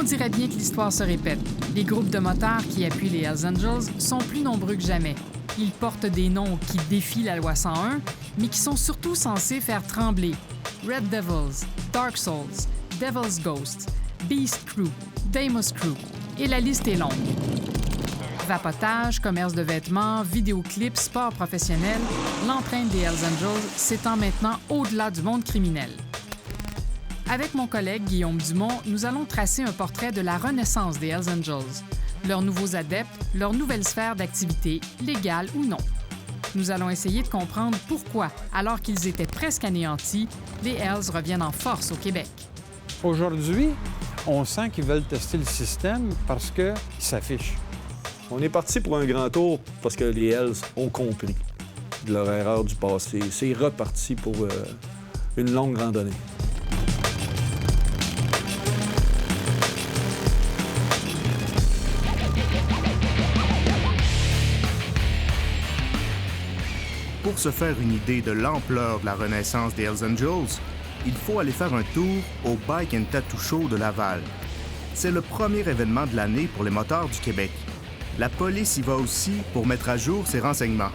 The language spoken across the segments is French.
On dirait bien que l'histoire se répète. Les groupes de motards qui appuient les Hells Angels sont plus nombreux que jamais. Ils portent des noms qui défient la loi 101, mais qui sont surtout censés faire trembler. Red Devils, Dark Souls, Devil's Ghost, Beast Crew, Deimos Crew, et la liste est longue. Vapotage, commerce de vêtements, vidéoclips, sport professionnel, l'empreinte des Hells Angels s'étend maintenant au-delà du monde criminel. Avec mon collègue Guillaume Dumont, nous allons tracer un portrait de la renaissance des Hells Angels, leurs nouveaux adeptes, leur nouvelle sphère d'activité, légale ou non. Nous allons essayer de comprendre pourquoi, alors qu'ils étaient presque anéantis, les Hells reviennent en force au Québec. Aujourd'hui, on sent qu'ils veulent tester le système parce qu'ils s'affichent. On est parti pour un grand tour parce que les Hells ont compris de leur erreur du passé. C'est reparti pour une longue randonnée. Pour se faire une idée de l'ampleur de la renaissance des Hells Angels, il faut aller faire un tour au Bike and Tattoo Show de Laval. C'est le premier événement de l'année pour les motards du Québec. La police y va aussi pour mettre à jour ses renseignements.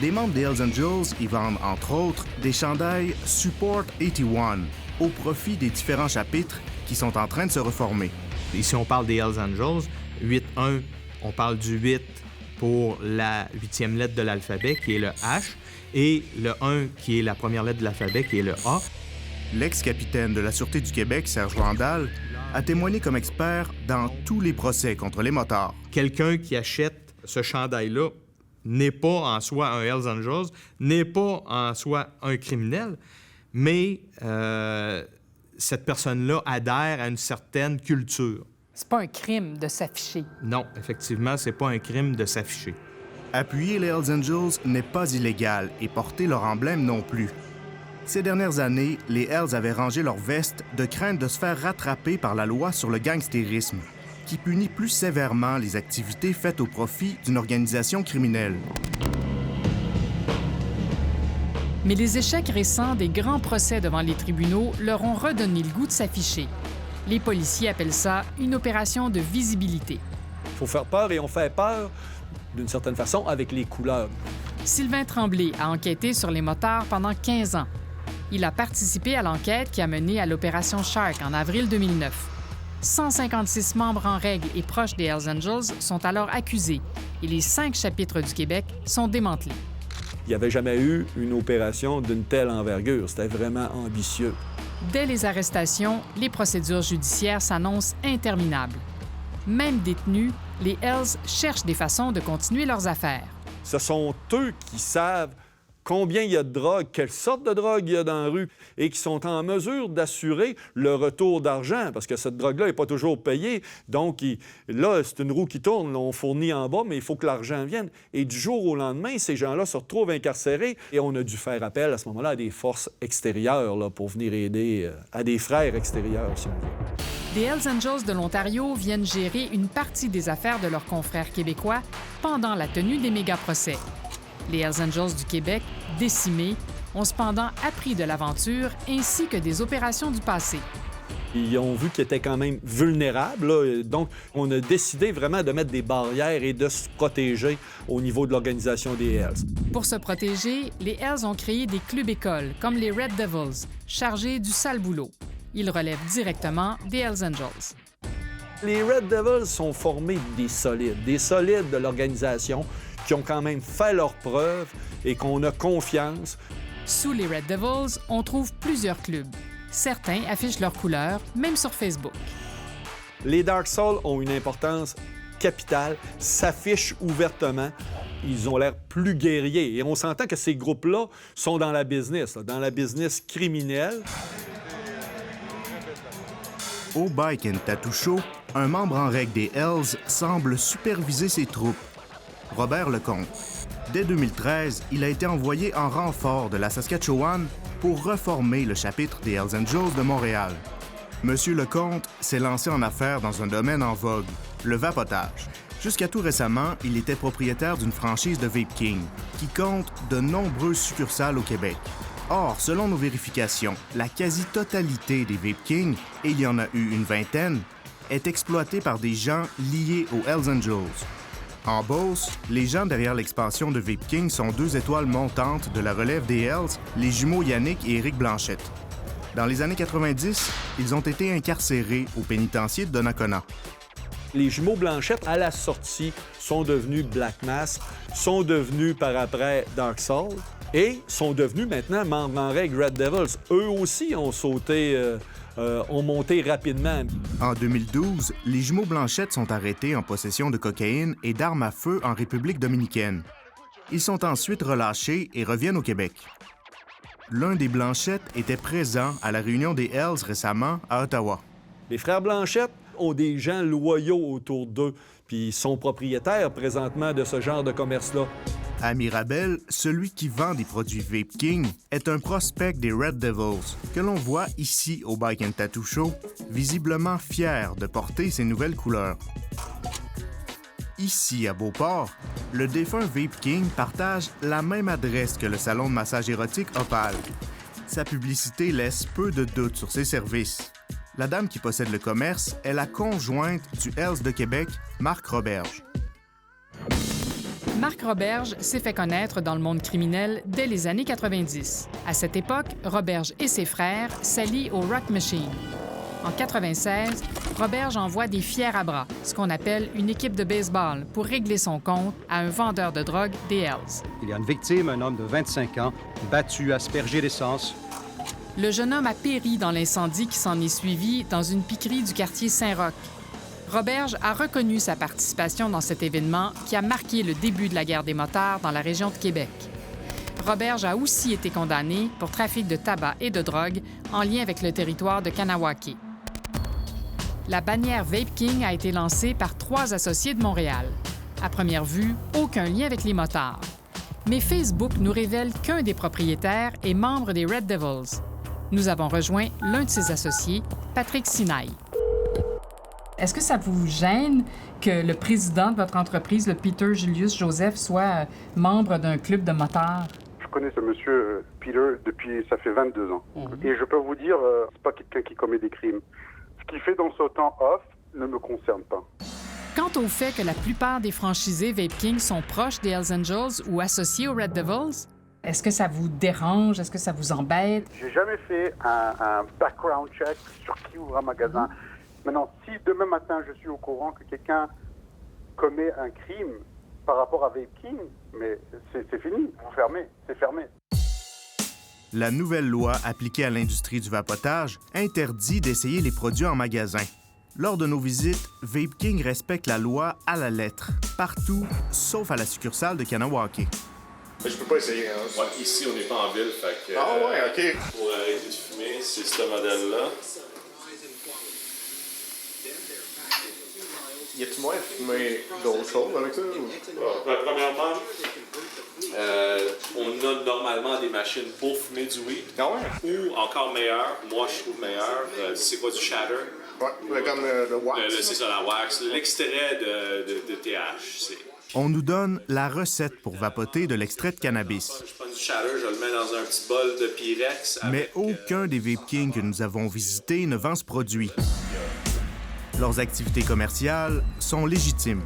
Des membres des Hells Angels y vendent, entre autres, des chandails Support 81 au profit des différents chapitres qui sont en train de se reformer. Ici, on parle des Hells Angels. 8-1, on parle du 8 pour la 8e lettre de l'alphabet, qui est le H, et le 1, qui est la première lettre de l'alphabet, qui est le A. L'ex-capitaine de la Sûreté du Québec, Serge Landal, a témoigné comme expert dans tous les procès contre les motards. Quelqu'un qui achète ce chandail-là n'est pas en soi un Hells Angels, n'est pas en soi un criminel, mais cette personne-là adhère à une certaine culture. C'est pas un crime de s'afficher. Non, effectivement, c'est pas un crime de s'afficher. Appuyer les Hells Angels n'est pas illégal et porter leur emblème non plus. Ces dernières années, les Hells avaient rangé leur veste de crainte de se faire rattraper par la loi sur le gangstérisme, qui punit plus sévèrement les activités faites au profit d'une organisation criminelle. Mais les échecs récents des grands procès devant les tribunaux leur ont redonné le goût de s'afficher. Les policiers appellent ça une opération de visibilité. Il faut faire peur et on fait peur, d'une certaine façon, avec les couleurs. Sylvain Tremblay a enquêté sur les motards pendant 15 ans. Il a participé à l'enquête qui a mené à l'opération Shark en avril 2009. 156 membres en règle et proches des Hells Angels sont alors accusés et les 5 chapitres du Québec sont démantelés. Il n'y avait jamais eu une opération d'une telle envergure. C'était vraiment ambitieux. Dès les arrestations, les procédures judiciaires s'annoncent interminables. Même détenus, les Hells cherchent des façons de continuer leurs affaires. Ce sont eux qui savent combien il y a de drogue, quelle sorte de drogue il y a dans la rue, et qui sont en mesure d'assurer le retour d'argent, parce que cette drogue-là n'est pas toujours payée. Donc, là, c'est une roue qui tourne, là, on fournit en bas, mais il faut que l'argent vienne. Et du jour au lendemain, ces gens-là se retrouvent incarcérés, et on a dû faire appel à ce moment-là à des forces extérieures là, pour venir aider, à des frères extérieurs, si on veut. Les Hells Angels de l'Ontario viennent gérer une partie des affaires de leurs confrères québécois pendant la tenue des méga-procès. Les Hells Angels du Québec, décimés, ont cependant appris de l'aventure ainsi que des opérations du passé. Ils ont vu qu'ils étaient quand même vulnérables, là. Donc on a décidé vraiment de mettre des barrières et de se protéger au niveau de l'organisation des Hells. Pour se protéger, les Hells ont créé des clubs-écoles, comme les Red Devils, chargés du sale boulot. Ils relèvent directement des Hells Angels. Les Red Devils sont formés des solides de l'organisation, qui ont quand même fait leurs preuves et qu'on a confiance. Sous les Red Devils, on trouve plusieurs clubs. Certains affichent leurs couleurs, même sur Facebook. Les Dark Souls ont une importance capitale, s'affichent ouvertement. Ils ont l'air plus guerriers. Et on s'entend que ces groupes-là sont dans la business criminelle. Au Bike and Tattoo Show, un membre en règle des Hells semble superviser ses troupes. Robert Lecomte. Dès 2013, il a été envoyé en renfort de la Saskatchewan pour reformer le chapitre des Hells Angels de Montréal. Monsieur Lecomte s'est lancé en affaires dans un domaine en vogue, le vapotage. Jusqu'à tout récemment, il était propriétaire d'une franchise de Vape King, qui compte de nombreuses succursales au Québec. Or, selon nos vérifications, la quasi-totalité des Vape King, et il y en a eu une vingtaine, est exploité par des gens liés aux Hells Angels. En Beauce, les gens derrière l'expansion de Vape King sont 2 étoiles montantes de la relève des Hells, les jumeaux Yannick et Éric Blanchette. Dans les années 90, ils ont été incarcérés au pénitencier de Donnacona. Les jumeaux Blanchette, à la sortie, sont devenus Black Mask, sont devenus par après Dark Soul et sont devenus maintenant membres en règle Red Devils. Eux aussi ont monté rapidement. En 2012, les jumeaux Blanchette sont arrêtés en possession de cocaïne et d'armes à feu en République dominicaine. Ils sont ensuite relâchés et reviennent au Québec. L'un des Blanchette était présent à la réunion des Hells récemment à Ottawa. Les frères Blanchette ont des gens loyaux autour d'eux, puis ils sont propriétaires présentement de ce genre de commerce-là. À Mirabel, celui qui vend des produits Vape King est un prospect des Red Devils, que l'on voit ici au Bike and Tattoo Show, visiblement fier de porter ses nouvelles couleurs. Ici, à Beauport, le défunt Vape King partage la même adresse que le salon de massage érotique Opal. Sa publicité laisse peu de doute sur ses services. La dame qui possède le commerce est la conjointe du Hells de Québec, Marc Roberge. Marc Roberge s'est fait connaître dans le monde criminel dès les années 90. À cette époque, Roberge et ses frères s'allient au Rock Machine. En 96, Roberge envoie des fiers à bras, ce qu'on appelle une équipe de baseball, pour régler son compte à un vendeur de drogue des Hells. Il y a une victime, un homme de 25 ans, battu, aspergé d'essence. Le jeune homme a péri dans l'incendie qui s'en est suivi dans une piquerie du quartier Saint-Roch. Roberge a reconnu sa participation dans cet événement qui a marqué le début de la guerre des motards dans la région de Québec. Roberge a aussi été condamné pour trafic de tabac et de drogue en lien avec le territoire de Kanawake. La bannière Vape King a été lancée par 3 associés de Montréal. À première vue, aucun lien avec les motards. Mais Facebook nous révèle qu'un des propriétaires est membre des Red Devils. Nous avons rejoint l'un de ses associés, Patrick Sinaï. Est-ce que ça vous gêne que le président de votre entreprise, le Peter Julius Joseph, soit membre d'un club de motards? Je connais ce monsieur Peter depuis, ça fait 22 ans. Et je peux vous dire, c'est pas quelqu'un qui commet des crimes. Ce qu'il fait dans son temps off ne me concerne pas. Quant au fait que la plupart des franchisés Vape King sont proches des Hells Angels ou associés aux Red Devils, est-ce que ça vous dérange? Est-ce que ça vous embête? J'ai jamais fait un background check sur qui ouvre un magasin. Maintenant, si demain matin je suis au courant que quelqu'un commet un crime par rapport à Vape King, mais c'est fini, vous fermez, c'est fermé. La nouvelle loi appliquée à l'industrie du vapotage interdit d'essayer les produits en magasin. Lors de nos visites, Vape King respecte la loi à la lettre, partout, sauf à la succursale de Kanawake. Je peux pas essayer, hein? Ouais, ici, on n'est pas en ville, fait que... Ah ouais, OK. Pour arrêter de fumer, c'est ce modèle-là. Y a-tu moyen de fumer d'autres choses avec ça? Premièrement, on a normalement des machines pour fumer du weed. Ah ouais? Ou encore meilleur, moi je trouve meilleur, c'est quoi du shatter? Ouais, comme le wax. C'est ça, la wax. L'extrait de THC. On nous donne la recette pour vapoter de l'extrait de cannabis. Je prends du shatter, je le mets dans un petit bol de Pyrex. Mais aucun des Vape King que nous avons visités ne vend ce produit. Leurs activités commerciales sont légitimes.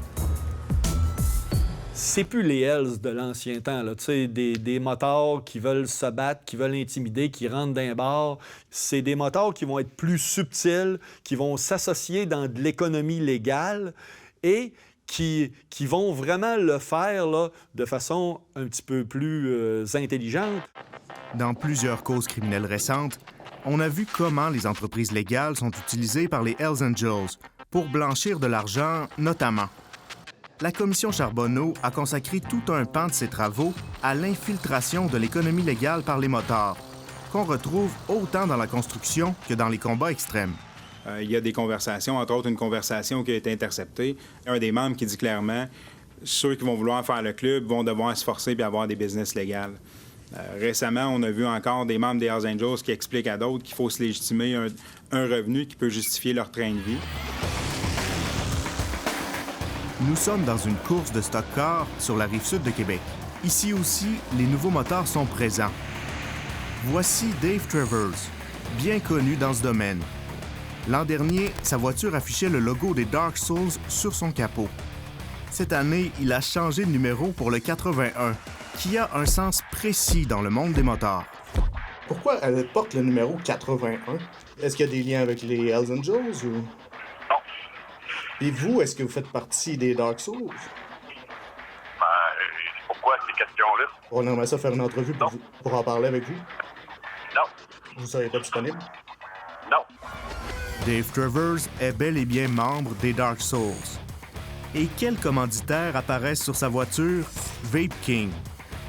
C'est plus les Hells de l'ancien temps, là. Tu sais, des motards qui veulent se battre, qui veulent intimider, qui rentrent dans un bar. C'est des motards qui vont être plus subtils, qui vont s'associer dans de l'économie légale et qui vont vraiment le faire là, de façon un petit peu plus intelligente. Dans plusieurs causes criminelles récentes, on a vu comment les entreprises légales sont utilisées par les Hells Angels pour blanchir de l'argent, notamment. La commission Charbonneau a consacré tout un pan de ses travaux à l'infiltration de l'économie légale par les motards, qu'on retrouve autant dans la construction que dans les combats extrêmes. Il y a des conversations, entre autres une conversation qui a été interceptée. Un des membres qui dit clairement « Ceux qui vont vouloir faire le club vont devoir se forcer et avoir des business légales. » Récemment, on a vu encore des membres des Hells Angels qui expliquent à d'autres qu'il faut se légitimer un revenu qui peut justifier leur train de vie. Nous sommes dans une course de stock-car sur la rive-sud de Québec. Ici aussi, les nouveaux motards sont présents. Voici Dave Travers, bien connu dans ce domaine. L'an dernier, sa voiture affichait le logo des Dark Souls sur son capot. Cette année, il a changé de numéro pour le 81, qui a un sens précis dans le monde des motards. Pourquoi elle porte le numéro 81? Est-ce qu'il y a des liens avec les Hells Angels ou... Non. Et vous, est-ce que vous faites partie des Dark Souls? Pourquoi ces questions-là? On aimerait ça faire une entrevue pour en parler avec vous. Non. Vous seriez pas disponible? Non. Dave Travers est bel et bien membre des Dark Souls. Et quels commanditaires apparaissent sur sa voiture? Vape King,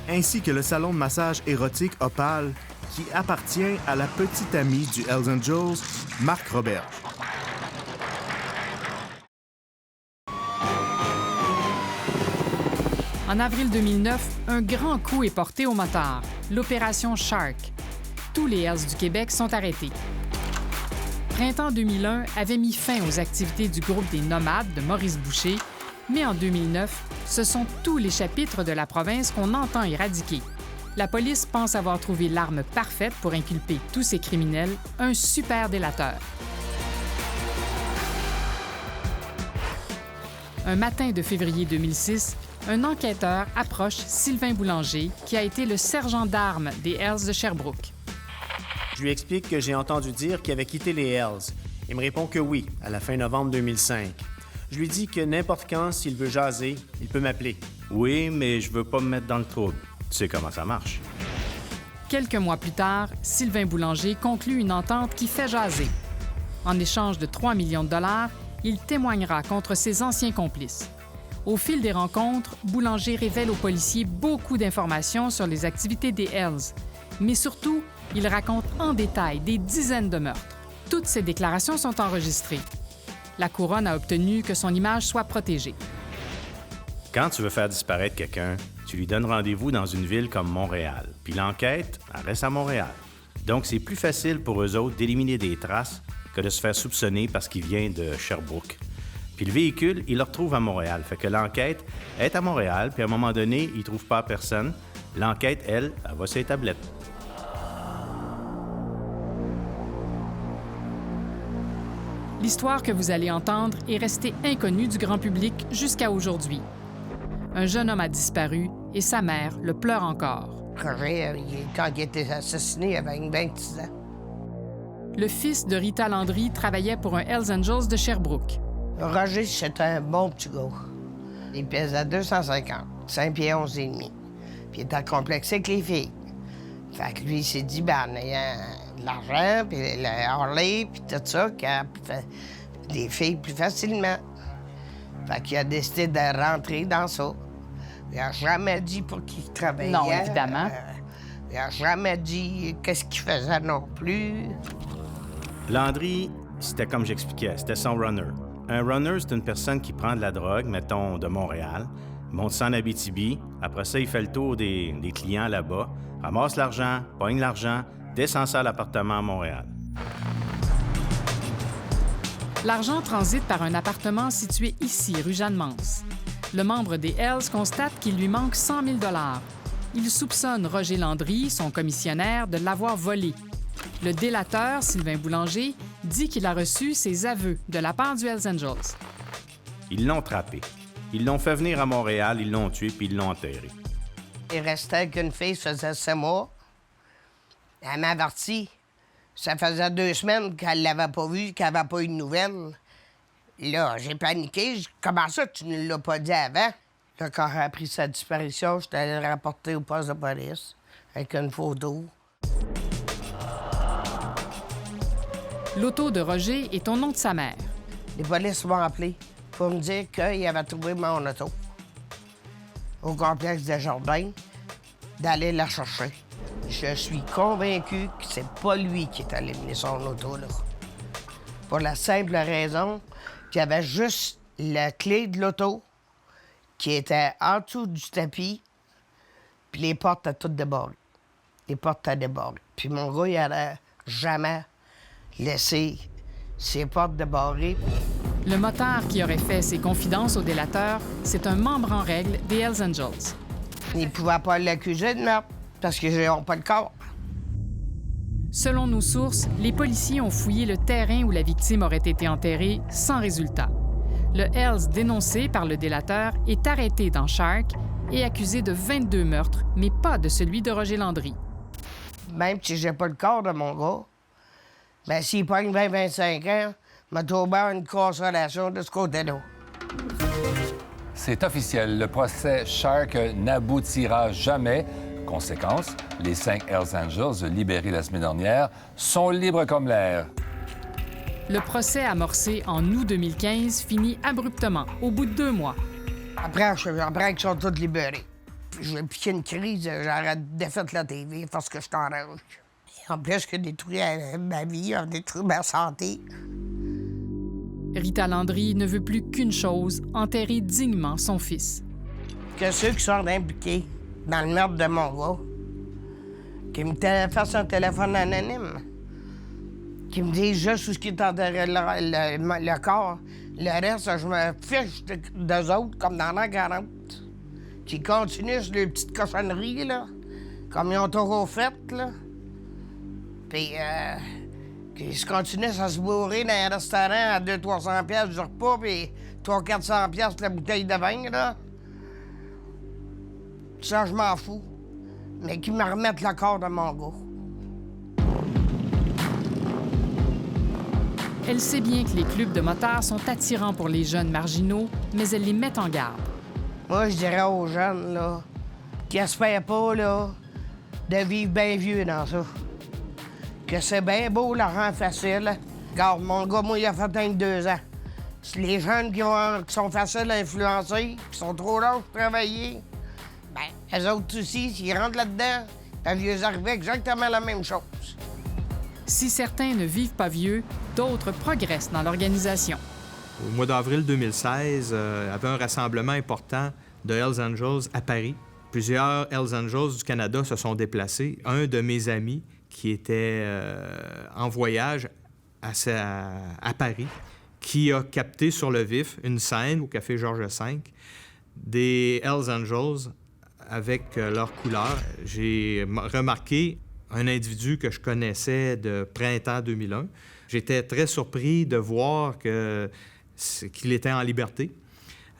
ainsi que le salon de massage érotique Opal, qui appartient à la petite amie du Hells Angels, Marc Roberge. En avril 2009, un grand coup est porté aux motards, l'opération Shark. Tous les Hells du Québec sont arrêtés. Printemps 2001 avait mis fin aux activités du groupe des Nomades de Maurice Boucher, mais en 2009, ce sont tous les chapitres de la province qu'on entend éradiquer. La police pense avoir trouvé l'arme parfaite pour inculper tous ces criminels, un super délateur. Un matin de février 2006, un enquêteur approche Sylvain Boulanger, qui a été le sergent d'armes des Hells de Sherbrooke. Je lui explique que j'ai entendu dire qu'il avait quitté les Hells. Il me répond que oui, à la fin novembre 2005. Je lui dis que n'importe quand, s'il veut jaser, il peut m'appeler. Oui, mais je veux pas me mettre dans le trouble. Tu sais comment ça marche. Quelques mois plus tard, Sylvain Boulanger conclut une entente qui fait jaser. En échange de 3 millions de dollars, il témoignera contre ses anciens complices. Au fil des rencontres, Boulanger révèle aux policiers beaucoup d'informations sur les activités des Hells. Mais surtout, il raconte en détail des dizaines de meurtres. Toutes ces déclarations sont enregistrées. La Couronne a obtenu que son image soit protégée. Quand tu veux faire disparaître quelqu'un, tu lui donnes rendez-vous dans une ville comme Montréal. Puis l'enquête, elle reste à Montréal. Donc, c'est plus facile pour eux autres d'éliminer des traces que de se faire soupçonner parce qu'il vient de Sherbrooke. Puis le véhicule, il le retrouve à Montréal. Fait que l'enquête est à Montréal, puis à un moment donné, il ne trouve pas personne. L'enquête, elle va sur les tablettes. L'histoire que vous allez entendre est restée inconnue du grand public jusqu'à aujourd'hui. Un jeune homme a disparu et sa mère le pleure encore. Roger, quand il a été assassiné, il avait 26 ans. Le fils de Rita Landry travaillait pour un Hells Angels de Sherbrooke. Roger, c'était un bon petit gars. Il pesait 250, 5 pieds 11 et demi. Puis il était complexé avec les filles. Fait que lui, il s'est dit, en ayant de l'argent, puis le Harley, puis tout ça, qu'il a fait des filles plus facilement. Fait qu'il a décidé de rentrer dans ça. Il n'a jamais dit pour qui il travaillait. Non, évidemment. Il n'a jamais dit qu'est-ce qu'il faisait non plus. Landry, c'était comme j'expliquais, c'était son runner. Un runner, c'est une personne qui prend de la drogue, mettons, de Montréal, monte ça en Abitibi, après ça, il fait le tour des clients là-bas, ramasse l'argent, pogne l'argent, descend ça à l'appartement à Montréal. L'argent transite par un appartement situé ici, rue Jeanne-Mance. Le membre des Hells constate qu'il lui manque 100 000 $. Il soupçonne Roger Landry, son commissionnaire, de l'avoir volé. Le délateur, Sylvain Boulanger, dit qu'il a reçu ses aveux de la part du Hells Angels. Ils l'ont trappé. Ils l'ont fait venir à Montréal, ils l'ont tué, puis ils l'ont enterré. Il restait avec une fille, ça faisait 6 mois. Elle m'a averti. Ça faisait 2 semaines qu'elle l'avait pas vue, qu'elle n'avait pas eu de nouvelles. Là, j'ai paniqué. Comment ça, tu ne l'as pas dit avant? Là, quand j'ai appris sa disparition, j'étais allé rapporter au poste de police avec une photo. L'auto de Roger est au nom de sa mère. Les polices m'ont appelé pour me dire qu'ils avaient trouvé mon auto au complexe des Jardins, d'aller la chercher. Je suis convaincu que c'est pas lui qui est allé mener son auto, là. Pour la simple raison qu'il y avait juste la clé de l'auto qui était en dessous du tapis, puis les portes étaient toutes débarrées. Les portes étaient débarrées. Puis mon gars, il allait jamais laisser ses portes débarrées. Le motard qui aurait fait ses confidences au délateur, c'est un membre en règle des Hells Angels. Ils ne pouvaient pas l'accuser de meurtre parce qu'ils n'ont pas le corps. Selon nos sources, les policiers ont fouillé le terrain où la victime aurait été enterrée sans résultat. Le Hells dénoncé par le délateur est arrêté dans Shark et accusé de 22 meurtres, mais pas de celui de Roger Landry. Même si j'ai pas le corps de mon gars, ben s'il pogne 20-25 ans, m'a trouvé une consolation de ce côté-là. C'est officiel, le procès Shark n'aboutira jamais. Conséquence, les 5 Hells Angels libérés la semaine dernière sont libres comme l'air. Le procès amorcé en août 2015 finit abruptement, au bout de 2 mois. Après qu'ils sont tous libérés. J'ai piqué une crise, j'aurais défait la TV parce que je suis en rage. En plus, que détruit ma vie, a détruit ma santé. Rita Landry ne veut plus qu'une chose, enterrer dignement son fils. Que ceux qui sont impliqués dans le meurtre de mon gars, qui me fassent un téléphone anonyme, qui me disent juste où est enterré le corps. Le reste, je me fiche d'eux autres, comme dans l'an 40. Qui continuent sur les petites cochonneries, là, comme ils ont toujours fait, là. Puis, qui se continuent à se bourrer dans un restaurant à 200-300 piastres du repas, puis 300-400 piastres la bouteille de vin, là. Ça, je m'en fous. Mais qu'ils me remettent le corps de mon gars. Elle sait bien que les clubs de motards sont attirants pour les jeunes marginaux, mais elle les met en garde. Moi, je dirais aux jeunes, là, qui espèrent pas, là, de vivre bien vieux dans ça. Que c'est bien beau, l'argent facile. Regarde, mon gars, moi, il a fait 22 ans. Les jeunes qui sont faciles à influencer, qui sont trop lâches pour travailler, bien, eux autres aussi, s'ils rentrent là-dedans, ils vieux arriver exactement la même chose. Si certains ne vivent pas vieux, d'autres progressent dans l'organisation. Au mois d'avril 2016, il y avait un rassemblement important de Hells Angels à Paris. Plusieurs Hells Angels du Canada se sont déplacés. Un de mes amis qui était en voyage à Paris, qui a capté sur le vif une scène au Café Georges V des Hells Angels avec leurs couleurs. J'ai remarqué un individu que je connaissais de printemps 2001. J'étais très surpris de voir qu'il était en liberté.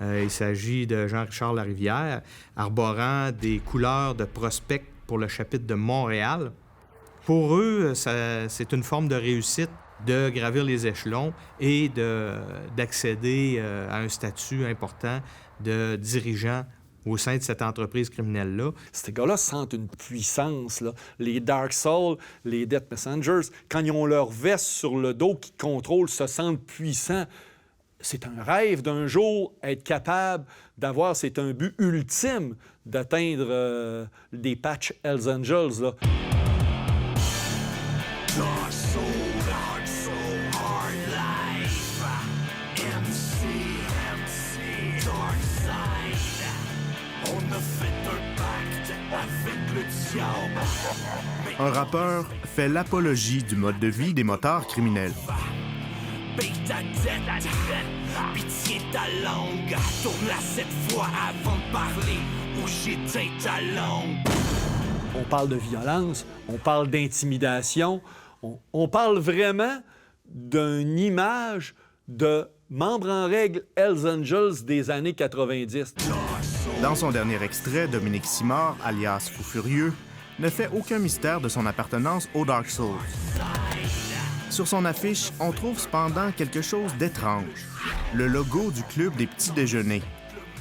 Il s'agit de Jean-Richard Larivière, arborant des couleurs de prospect pour le chapitre de Montréal. Pour eux, c'est une forme de réussite de gravir les échelons et d'accéder à un statut important de dirigeant au sein de cette entreprise criminelle-là. Ces gars-là sentent une puissance, là. Les Dark Souls, les Death Messengers, quand ils ont leur veste sur le dos qui contrôle, se sentent puissants. C'est un rêve d'un jour être capable d'avoir, c'est un but ultime d'atteindre des patchs Hells Angels, là. Dark soul, hard life. MC, dark side. On a fait un pacte avec le diable. Un rappeur fait l'apologie du mode de vie des motards criminels. Paye ta dette, pitié ta langue. Tourne-la 7 fois avant de parler ou j'éteins ta langue. On parle de violence, on parle d'intimidation, on parle vraiment d'une image de membres en règle Hells Angels des années 90. Dans son dernier extrait, Dominique Simard, alias Fou Furieux, ne fait aucun mystère de son appartenance aux Dark Souls. Sur son affiche, on trouve cependant quelque chose d'étrange. Le logo du club des petits déjeuners,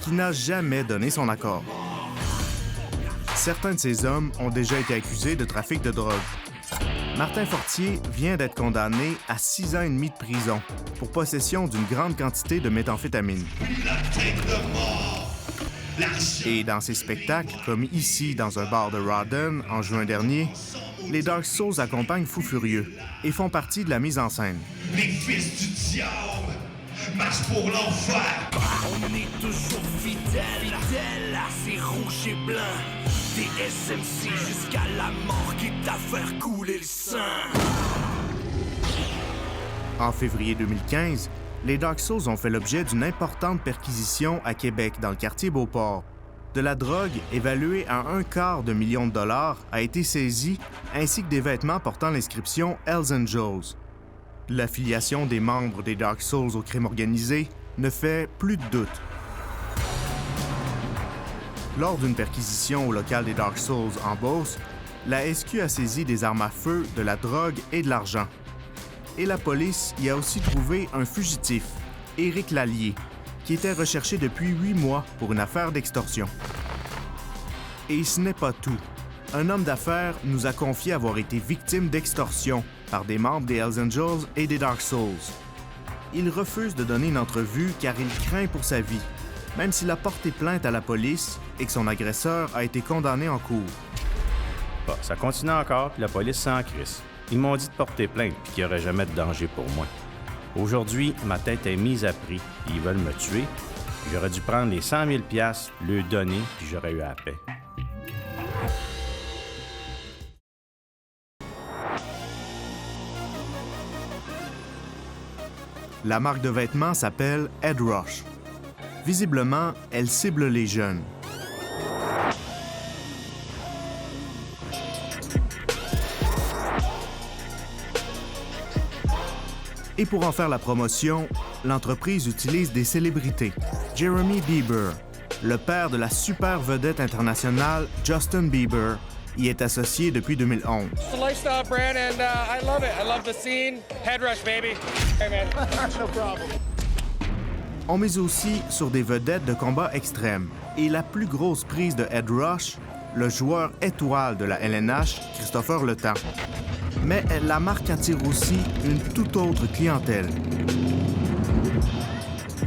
qui n'a jamais donné son accord. Certains de ces hommes ont déjà été accusés de trafic de drogue. Martin Fortier vient d'être condamné à 6 ans et demi de prison pour possession d'une grande quantité de méthamphétamine. Et dans ses spectacles, comme ici dans un bar de Rawdon en juin dernier, les Dark Souls accompagnent Fou Furieux et font partie de la mise en scène. Les fils du diable marchent pour l'enfer. On est toujours fidèles à ces rouges et blancs. Des SMC jusqu'à la mort qui t'a fait couler le sang. En février 2015, les Dark Souls ont fait l'objet d'une importante perquisition à Québec, dans le quartier Beauport. de la drogue évaluée à $250 000 a été saisie, ainsi que des vêtements portant l'inscription Hells Angels. L'affiliation des membres des Dark Souls au crime organisé ne fait plus de doute. Lors d'une perquisition au local des Dark Souls en Beauce, la SQ a saisi des armes à feu, de la drogue et de l'argent. Et la police y a aussi trouvé un fugitif, Éric Lallier, qui était recherché depuis 8 mois pour une affaire d'extorsion. Et ce n'est pas tout. Un homme d'affaires nous a confié avoir été victime d'extorsion par des membres des Hells Angels et des Dark Souls. Il refuse de donner une entrevue car il craint pour sa vie, même s'il a porté plainte à la police et que son agresseur a été condamné en cours. Bon, ça continue encore, puis la police s'en crisse. Ils m'ont dit de porter plainte, puis qu'il n'y aurait jamais de danger pour moi. Aujourd'hui, ma tête est mise à prix, et ils veulent me tuer. J'aurais dû prendre les 100 000 $, le donner, puis j'aurais eu la paix. La marque de vêtements s'appelle Ed Rush. Visiblement, elle cible les jeunes. Et pour en faire la promotion, l'entreprise utilise des célébrités. Jeremy Bieber, le père de la super vedette internationale Justin Bieber, y est associé depuis 2011. It's a lifestyle brand and I love it. I love the scene. Head Rush, baby. Hey, man. No problem. On mise aussi sur des vedettes de combat extrêmes. Et la plus grosse prise de Ed Rush, le joueur étoile de la LNH, Christopher Le Temps. Mais la marque attire aussi une toute autre clientèle.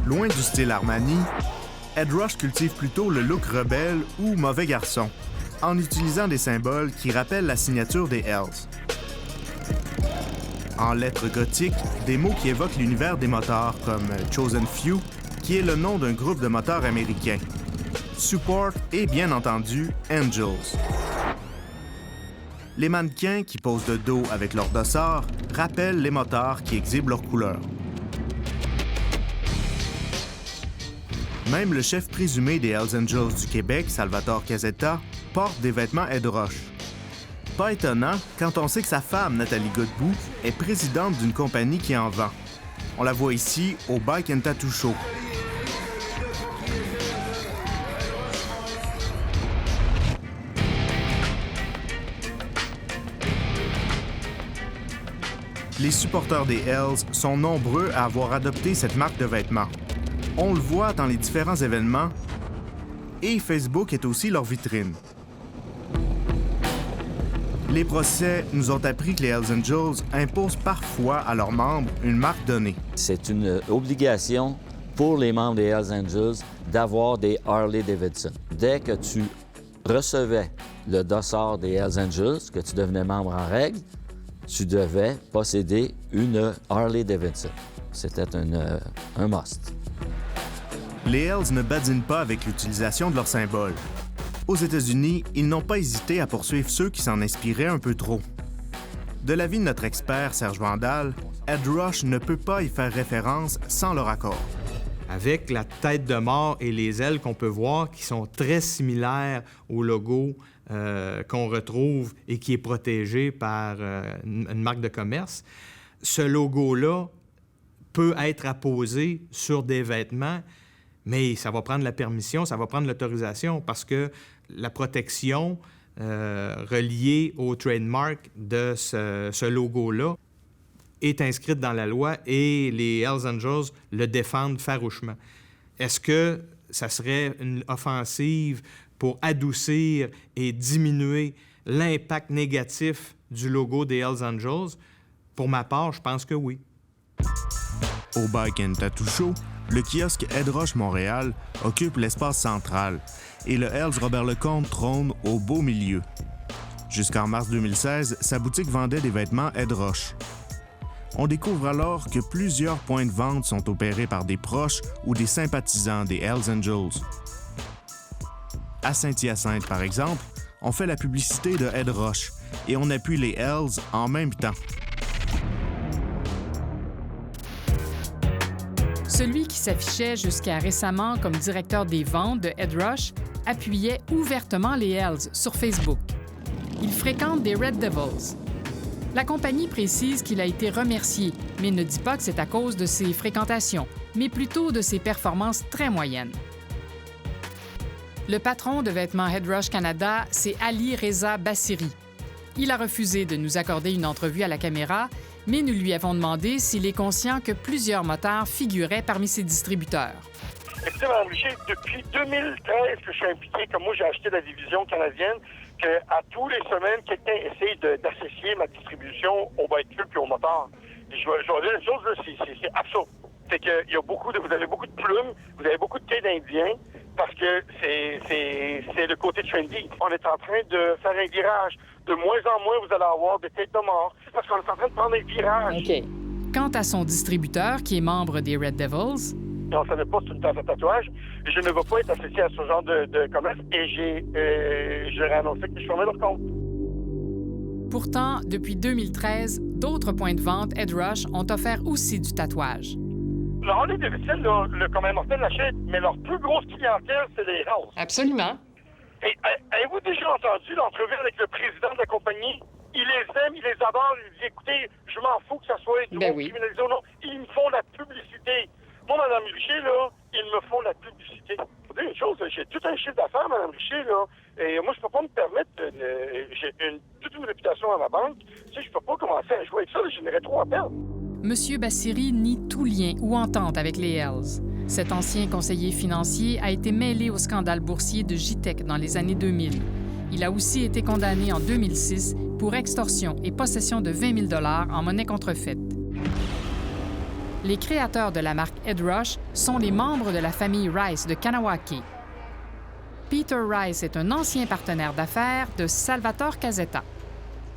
Loin du style Armani, Ed Rush cultive plutôt le look rebelle ou mauvais garçon, en utilisant des symboles qui rappellent la signature des Hells. En lettres gothiques, des mots qui évoquent l'univers des motards, comme Chosen Few, qui est le nom d'un groupe de motards américains, Support et, bien entendu, Angels. Les mannequins qui posent de dos avec leur dossard rappellent les motards qui exhibent leurs couleurs. Même le chef présumé des Hells Angels du Québec, Salvatore Casetta, porte des vêtements Ed Rush. Pas étonnant quand on sait que sa femme, Nathalie Godbout, est présidente d'une compagnie qui en vend. On la voit ici au Bike and Tattoo Show. Les supporters des Hells sont nombreux à avoir adopté cette marque de vêtements. On le voit dans les différents événements et Facebook est aussi leur vitrine. Les procès nous ont appris que les Hells Angels imposent parfois à leurs membres une marque donnée. C'est une obligation pour les membres des Hells Angels d'avoir des Harley-Davidson. Dès que tu recevais le dossard des Hells Angels, que tu devenais membre en règle, tu devais posséder une Harley-Davidson. C'était un must. Les Hells ne badinent pas avec l'utilisation de leurs symboles. Aux États-Unis, ils n'ont pas hésité à poursuivre ceux qui s'en inspiraient un peu trop. De l'avis de notre expert Serge Vandal, Ed Rush ne peut pas y faire référence sans leur accord. Avec la tête de mort et les ailes qu'on peut voir, qui sont très similaires au logo qu'on retrouve et qui est protégé par une marque de commerce, ce logo-là peut être apposé sur des vêtements, mais ça va prendre la permission, ça va prendre l'autorisation, parce que la protection reliée au trademark de ce logo-là est inscrite dans la loi et les Hells Angels le défendent farouchement. Est-ce que ça serait une offensive pour adoucir et diminuer l'impact négatif du logo des Hells Angels? Pour ma part, je pense que oui. Au Bike and Tattoo Show, le kiosque Ed Rush Montréal occupe l'espace central et le Hells Robert Lecomte trône au beau milieu. Jusqu'en mars 2016, sa boutique vendait des vêtements Ed Rush. On découvre alors que plusieurs points de vente sont opérés par des proches ou des sympathisants des Hells Angels. À Saint-Hyacinthe, par exemple, on fait la publicité de Ed Rush et on appuie les Hells en même temps. Celui qui s'affichait jusqu'à récemment comme directeur des ventes de Ed Rush appuyait ouvertement les Hells sur Facebook. Il fréquente des Red Devils. La compagnie précise qu'il a été remercié, mais ne dit pas que c'est à cause de ses fréquentations, mais plutôt de ses performances très moyennes. Le patron de vêtements Headrush Canada, c'est Ali Reza Bassiri. Il a refusé de nous accorder une entrevue à la caméra, mais nous lui avons demandé s'il est conscient que plusieurs motards figuraient parmi ses distributeurs. Écoutez, Mme Richer, depuis 2013 que je suis impliqué, comme moi j'ai acheté la division canadienne, qu'à tous les semaines, quelqu'un essaye d'associer ma distribution aux véhicules puis aux motards. Et je vais dire une chose, là, c'est absurde. C'est que vous avez beaucoup de plumes, vous avez beaucoup de quais d'Indiens, parce que c'est le côté trendy. On est en train de faire un virage. De moins en moins, vous allez avoir des têtes de mort. C'est parce qu'on est en train de prendre un virage. OK. Quant à son distributeur, qui est membre des Red Devils... On ne savait pas si c'était un tatouage. Je ne veux pas être associé à ce genre de commerce et j'ai annoncé que je fermais leur compte. Pourtant, depuis 2013, d'autres points de vente Headrush ont offert aussi du tatouage. Le Harley Davidson, le commun mortel l'achète, mais leur plus grosse clientèle, c'est les Hells. Absolument. Et avez-vous déjà entendu l'entrevue avec le président de la compagnie? Il les aime, il les adore, il dit, écoutez, je m'en fous que ça soit criminalisé ou non. Ils me font la publicité. Moi, Mme Richer, là, ils me font la publicité. Faut dire une chose, j'ai tout un chiffre d'affaires, Mme Richer, là, et moi, je peux pas me permettre, j'ai toute une réputation à ma banque, tu sais, je peux pas commencer à jouer avec ça, là, j'en aurais trop à perdre. M. Bassiri nie tout lien ou entente avec les Hells. Cet ancien conseiller financier a été mêlé au scandale boursier de JTEC dans les années 2000. Il a aussi été condamné en 2006 pour extorsion et possession de 20 000 $ en monnaie contrefaite. Les créateurs de la marque Headrush sont les membres de la famille Rice de Kanawake. Peter Rice est un ancien partenaire d'affaires de Salvatore Casetta.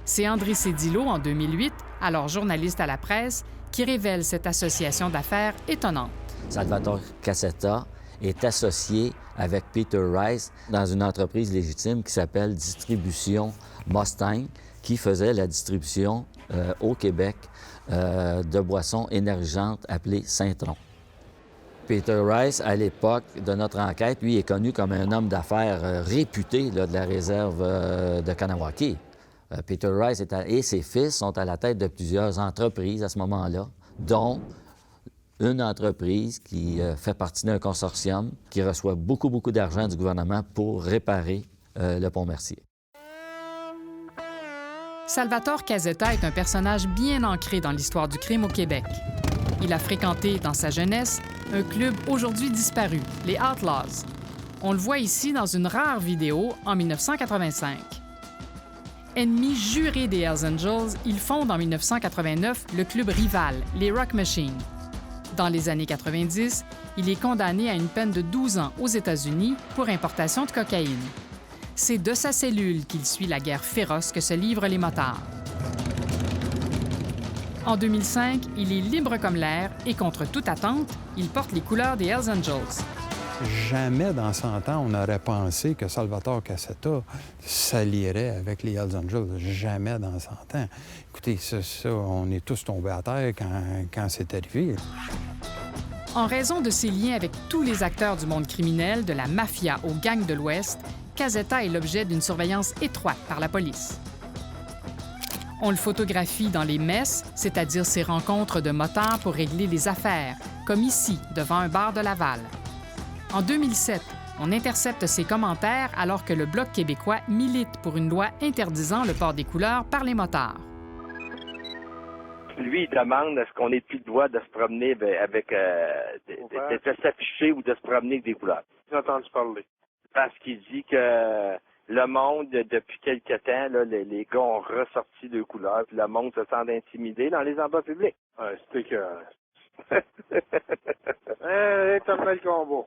C'est André Cédillo, en 2008, alors journaliste à la presse, qui révèle cette association d'affaires étonnante. Salvatore Casetta est associé avec Peter Rice dans une entreprise légitime qui s'appelle Distribution Mustang, qui faisait la distribution au Québec de boissons énergisantes appelées Saint-Tron. Peter Rice, à l'époque de notre enquête, lui, est connu comme un homme d'affaires réputé là, de la réserve de Kanawake. Peter Rice et ses fils sont à la tête de plusieurs entreprises à ce moment-là, dont une entreprise qui fait partie d'un consortium qui reçoit beaucoup d'argent du gouvernement pour réparer le pont Mercier. Salvatore Casetta est un personnage bien ancré dans l'histoire du crime au Québec. Il a fréquenté, dans sa jeunesse, un club aujourd'hui disparu, les Outlaws. On le voit ici dans une rare vidéo en 1985. Ennemi juré des Hells Angels, il fonde en 1989 le club rival, les Rock Machine. Dans les années 90, il est condamné à une peine de 12 ans aux États-Unis pour importation de cocaïne. C'est de sa cellule qu'il suit la guerre féroce que se livrent les motards. En 2005, il est libre comme l'air et contre toute attente, il porte les couleurs des Hells Angels. Jamais dans 100 ans, on aurait pensé que Salvatore Casetta s'allierait avec les Hells Angels. Jamais dans 100 ans. Écoutez, ça, on est tous tombés à terre quand c'est arrivé. En raison de ses liens avec tous les acteurs du monde criminel, de la mafia aux gangs de l'Ouest, Casetta est l'objet d'une surveillance étroite par la police. On le photographie dans les messes, c'est-à-dire ses rencontres de motards pour régler les affaires, comme ici, devant un bar de Laval. En 2007, on intercepte ses commentaires alors que le Bloc québécois milite pour une loi interdisant le port des couleurs par les motards. Lui, il demande est-ce qu'on ait plus le droit de se promener avec de s'afficher ou de se promener avec des couleurs. J'ai entendu parler. Parce qu'il dit que le monde, depuis quelque temps, là, les gars ont ressorti de couleurs, puis le monde se sent intimidé dans les endroits publics. Ouais, c'était que... éternel combat.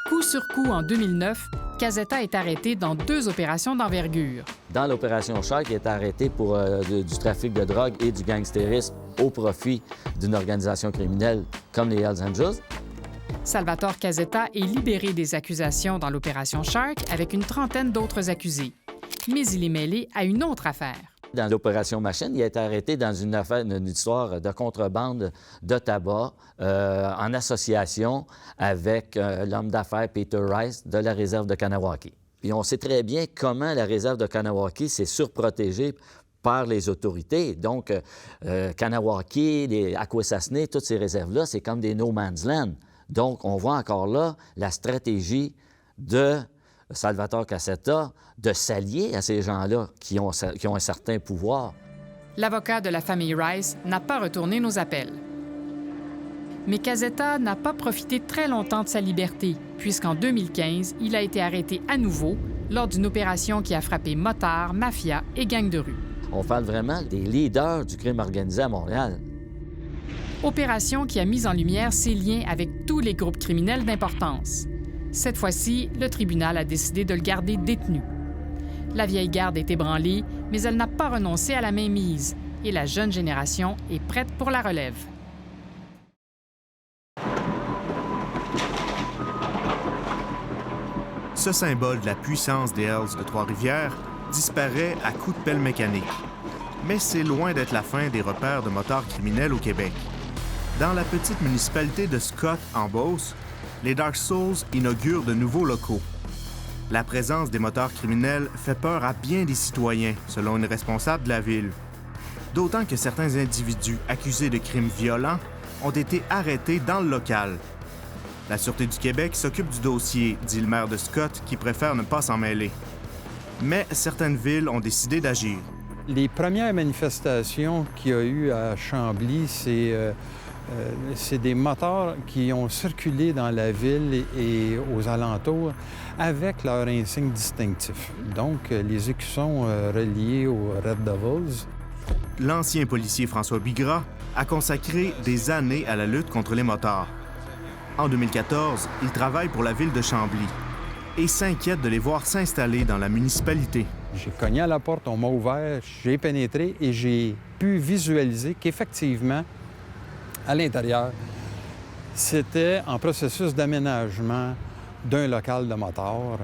Coup sur coup, en 2009, Casetta est arrêté dans 2 opérations d'envergure. Dans l'opération Shark, il est arrêté pour du trafic de drogue et du gangstérisme au profit d'une organisation criminelle comme les Hells Angels. Salvatore Casetta est libéré des accusations dans l'opération Shark avec une trentaine d'autres accusés. Mais il est mêlé à une autre affaire. Dans l'opération Machine, il a été arrêté dans une histoire de contrebande de tabac en association avec l'homme d'affaires Peter Rice de la réserve de Kanawake. Puis on sait très bien comment la réserve de Kanawake s'est surprotégée par les autorités. Donc, Kanawake, les Akwesasne, toutes ces réserves-là, c'est comme des no man's land. Donc, on voit encore là la stratégie de Salvatore Cassetta de s'allier à ces gens-là qui ont un certain pouvoir. L'avocat de la famille Rice n'a pas retourné nos appels. Mais Cassetta n'a pas profité très longtemps de sa liberté, puisqu'en 2015, il a été arrêté à nouveau lors d'une opération qui a frappé motards, mafia et gangs de rue. On parle vraiment des leaders du crime organisé à Montréal. Opération qui a mis en lumière ses liens avec tous les groupes criminels d'importance. Cette fois-ci, le tribunal a décidé de le garder détenu. La vieille garde est ébranlée, mais elle n'a pas renoncé à la mainmise et la jeune génération est prête pour la relève. Ce symbole de la puissance des Hells de Trois-Rivières disparaît à coups de pelle mécanique. Mais c'est loin d'être la fin des repères de motards criminels au Québec. Dans la petite municipalité de Scott, en Beauce, les Dark Souls inaugurent de nouveaux locaux. La présence des motards criminels fait peur à bien des citoyens, selon une responsable de la ville. D'autant que certains individus accusés de crimes violents ont été arrêtés dans le local. La Sûreté du Québec s'occupe du dossier, dit le maire de Scott, qui préfère ne pas s'en mêler. Mais certaines villes ont décidé d'agir. Les premières manifestations qu'il y a eu à Chambly, c'est des motards qui ont circulé dans la ville et aux alentours avec leur insigne distinctif. Donc, les écussons reliés aux Red Devils. L'ancien policier François Bigras a consacré des années à la lutte contre les motards. En 2014, il travaille pour la ville de Chambly et s'inquiète de les voir s'installer dans la municipalité. J'ai cogné à la porte, on m'a ouvert, j'ai pénétré et j'ai pu visualiser qu'effectivement, à l'intérieur, c'était en processus d'aménagement d'un local de motards.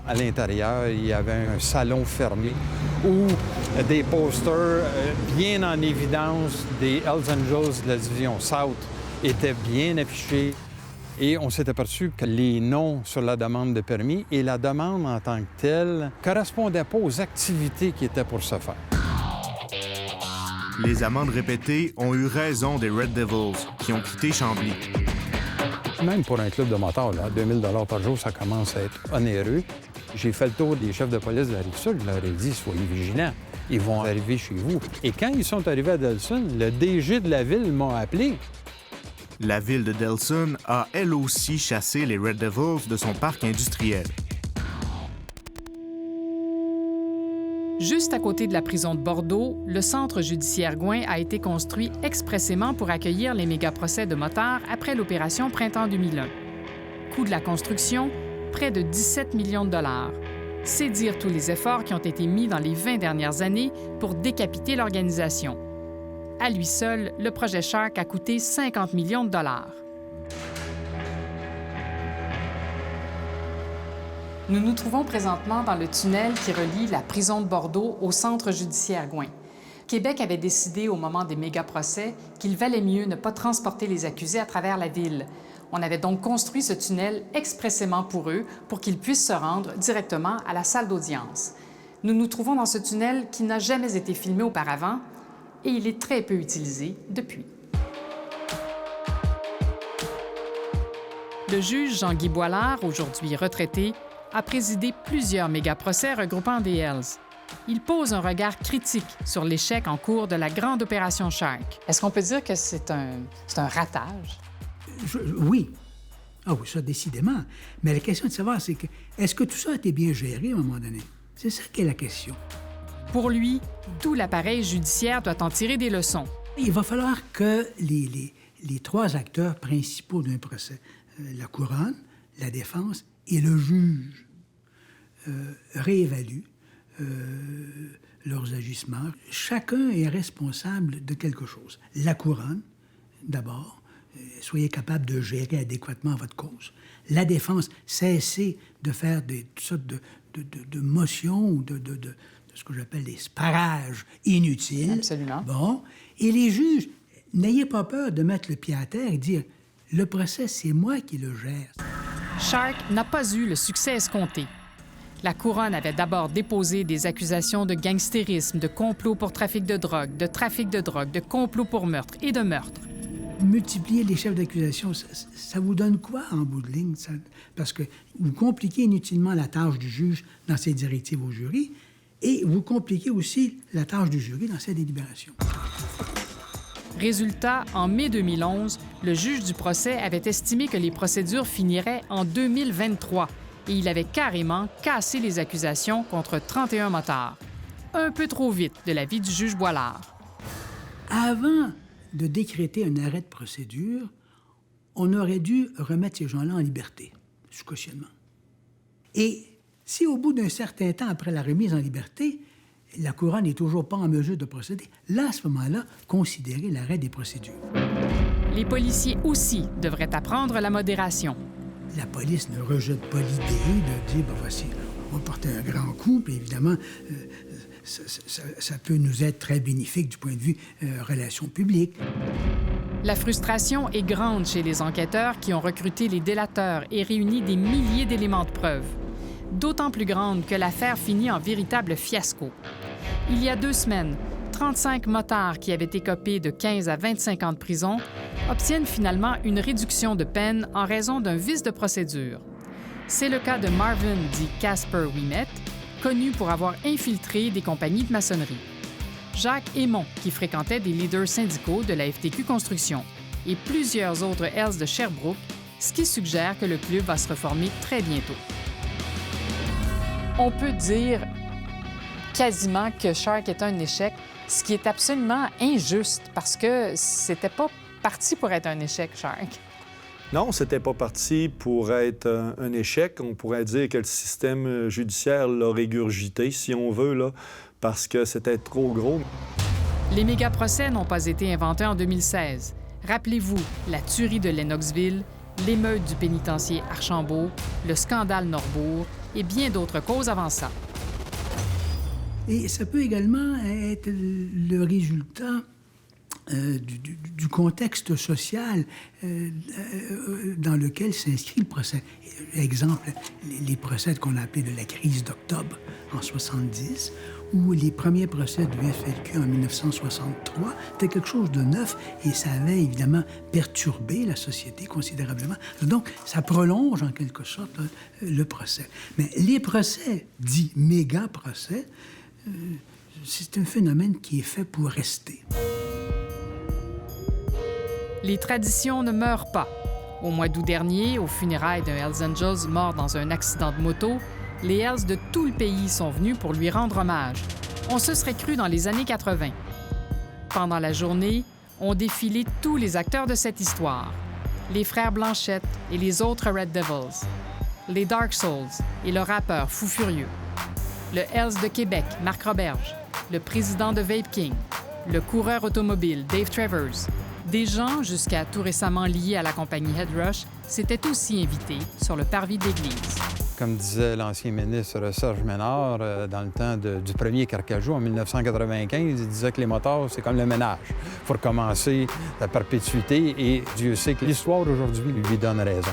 À l'intérieur, il y avait un salon fermé où des posters bien en évidence des Hells Angels de la division South étaient bien affichés. Et on s'est aperçu que les noms sur la demande de permis et la demande en tant que telle ne correspondaient pas aux activités qui étaient pour se faire. Les amendes répétées ont eu raison des Red Devils, qui ont quitté Chambly. Même pour un club de motards, 2 000 par jour, ça commence à être onéreux. J'ai fait le tour des chefs de police de la Rive-Sud, je leur ai dit, soyez vigilants, ils vont arriver chez vous. Et quand ils sont arrivés à Delson, le DG de la ville m'a appelé. La ville de Delson a elle aussi chassé les Red Devils de son parc industriel. Juste à côté de la prison de Bordeaux, le centre judiciaire Gouin a été construit expressément pour accueillir les méga-procès de motards après l'opération Printemps 2001. Coût de la construction, près de 17 millions de dollars. C'est dire tous les efforts qui ont été mis dans les 20 dernières années pour décapiter l'organisation. À lui seul, le projet Shark a coûté 50 millions de dollars. Nous nous trouvons présentement dans le tunnel qui relie la prison de Bordeaux au centre judiciaire Gouin. Québec avait décidé au moment des méga-procès qu'il valait mieux ne pas transporter les accusés à travers la ville. On avait donc construit ce tunnel expressément pour eux, pour qu'ils puissent se rendre directement à la salle d'audience. Nous nous trouvons dans ce tunnel qui n'a jamais été filmé auparavant et il est très peu utilisé depuis. Le juge Jean-Guy Boilard, aujourd'hui retraité, a présidé plusieurs méga-procès regroupant des Hells. Il pose un regard critique sur l'échec en cours de la grande opération Shark. Est-ce qu'on peut dire que c'est un ratage? Oui. Ah oui, ça, décidément. Mais la question de savoir, c'est que est-ce que tout ça a été bien géré à un moment donné? C'est ça qui est la question. Pour lui, tout l'appareil judiciaire doit en tirer des leçons. Il va falloir que les trois acteurs principaux d'un procès, la couronne, la défense et le juge, réévaluent leurs agissements. Chacun est responsable de quelque chose. La couronne, d'abord, soyez capable de gérer adéquatement votre cause. La défense, cessez de faire toutes sortes de motions ou de ce que j'appelle des sparages inutiles. Absolument. Bon. Et les juges, n'ayez pas peur de mettre le pied à terre et dire « Le procès, c'est moi qui le gère. » Shark n'a pas eu le succès escompté. La Couronne avait d'abord déposé des accusations de gangstérisme, de complot pour trafic de drogue, de complot pour meurtre et de meurtre. Multiplier les chefs d'accusation, ça vous donne quoi en bout de ligne? Parce que vous compliquez inutilement la tâche du juge dans ses directives au jury et vous compliquez aussi la tâche du jury dans ses délibérations. Résultat, en mai 2011, le juge du procès avait estimé que les procédures finiraient en 2023 et il avait carrément cassé les accusations contre 31 motards. Un peu trop vite, de l'avis du juge Boilard. Avant de décréter un arrêt de procédure, on aurait dû remettre ces gens-là en liberté, sous cautionnement. Et si au bout d'un certain temps après la remise en liberté, la Couronne n'est toujours pas en mesure de procéder, là, à ce moment-là, considérer l'arrêt des procédures. Les policiers aussi devraient apprendre la modération. La police ne rejette pas l'idée de dire, ben voici, on va porter un grand coup, puis évidemment, ça peut nous être très bénéfique du point de vue relations publiques. La frustration est grande chez les enquêteurs qui ont recruté les délateurs et réuni des milliers d'éléments de preuve. D'autant plus grande que l'affaire finit en véritable fiasco. Il y a 2 semaines, 35 motards qui avaient écopé de 15 à 25 ans de prison obtiennent finalement une réduction de peine en raison d'un vice de procédure. C'est le cas de Marvin dit Casper Ouimet, connu pour avoir infiltré des compagnies de maçonnerie. Jacques Aymon, qui fréquentait des leaders syndicaux de la FTQ Construction, et plusieurs autres Hells de Sherbrooke, ce qui suggère que le club va se reformer très bientôt. On peut dire quasiment que Shark est un échec, ce qui est absolument injuste parce que c'était pas parti pour être un échec, Shark. Non, c'était pas parti pour être un échec. On pourrait dire que le système judiciaire l'a régurgité, si on veut, là, parce que c'était trop gros. Les méga-procès n'ont pas été inventés en 2016. Rappelez-vous la tuerie de Lennoxville, l'émeute du pénitencier Archambault, le scandale Norbourg et bien d'autres causes avant ça. Et ça peut également être le résultat du contexte social dans lequel s'inscrit le procès. Exemple, les procès qu'on a appelés de la crise d'octobre en 70, ou les premiers procès du FLQ en 1963, c'était quelque chose de neuf et ça avait évidemment perturbé la société considérablement. Donc, ça prolonge en quelque sorte le procès. Mais les procès, dits méga-procès, c'est un phénomène qui est fait pour rester. Les traditions ne meurent pas. Au mois d'août dernier, aux funérailles d'un Hells Angels mort dans un accident de moto, les Hells de tout le pays sont venus pour lui rendre hommage. On se serait cru dans les années 80. Pendant la journée, ont défilé tous les acteurs de cette histoire. Les frères Blanchette et les autres Red Devils. Les Dark Souls et le rappeur Fou Furieux. Le Hells de Québec, Marc Roberge. Le président de Vape King. Le coureur automobile, Dave Travers. Des gens, jusqu'à tout récemment liés à la compagnie Headrush, s'étaient aussi invités sur le parvis de l'Église. Comme disait l'ancien ministre Serge Ménard, dans le temps du premier Carcajou, en 1995, il disait que les motards, c'est comme le ménage. Il faut recommencer la perpétuité et Dieu sait que l'histoire d'aujourd'hui lui donne raison.